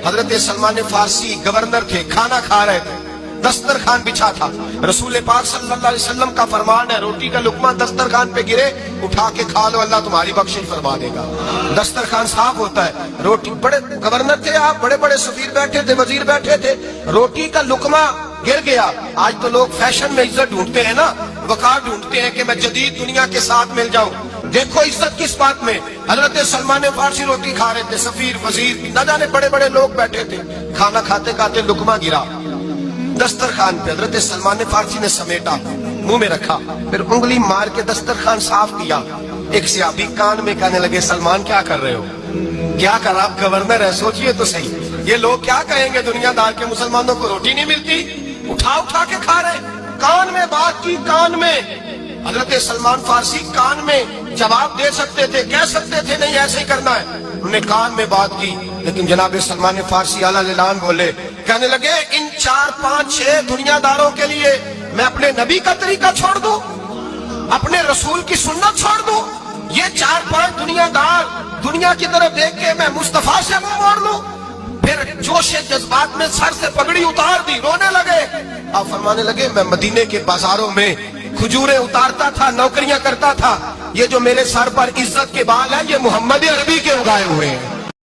حضرت سلمان فارسی گورنر تھے، کھانا کھا رہے تھے، دسترخوان بچھا تھا، رسول پاک صلی اللہ علیہ وسلم کا فرمان ہے روٹی کا لقمہ دسترخوان پہ گرے اٹھا کے کھا لو، اللہ تمہاری بخشش فرما دے گا۔ دسترخوان صاف ہوتا ہے، روٹی، بڑے گورنر تھے آپ، بڑے بڑے سفیر بیٹھے تھے، وزیر بیٹھے تھے، روٹی کا لقمہ گر گیا۔ آج تو لوگ فیشن میں عزت ڈھونڈتے ہیں نا، وقار ڈھونڈتے ہیں کہ میں جدید دنیا کے ساتھ مل جاؤں۔ دیکھو عزت کس بات میں، حضرت سلمان فارسی روٹی کھا رہے تھے، سفیر وزیر نہ جانے بڑے بڑے لوگ بیٹھے تھے، کھانا کھاتے کھاتے لقمہ گرا دسترخوان پہ، حضرت سلمان فارسی نے سمیٹا، منہ میں رکھا، پھر انگلی مار کے دسترخوان صاف کیا۔ ایک صحابی کان میں کہنے لگے سلمان کیا کر رہے ہو، کیا کر، آپ گورنر ہے، سوچئے تو صحیح، یہ لوگ کیا کہیں گے دنیا دار کے مسلمانوں کو روٹی نہیں ملتی، اٹھا اٹھا کے کھا رہے۔ کان میں بات کی، کان میں، حضرت سلمان فارسی کان میں جواب دے سکتے تھے، کہہ سکتے تھے نہیں ایسے ہی کرنا ہے، انہوں نے کان میں بات کی، لیکن جناب سلمان فارسی اعلیٰ اعلان بولے، کہنے لگے ان 4 5 6 دنیا داروں کے لیے میں اپنے نبی کا طریقہ چھوڑ دوں، اپنے رسول کی سنت چھوڑ دوں، یہ 4 5 دنیا دار دنیا کی طرف دیکھ کے میں مصطفیٰ سے منہ موڑ لوں؟ پھر جوش جذبات میں سر سے پگڑی اتار دی، رونے لگے۔ آپ فرمانے لگے میں مدینے کے بازاروں میں کھجوریں اتارتا تھا، نوکریاں کرتا تھا، یہ جو میرے سر پر عزت کے بال ہیں یہ محمد عربی کے اگائے ہوئے ہیں۔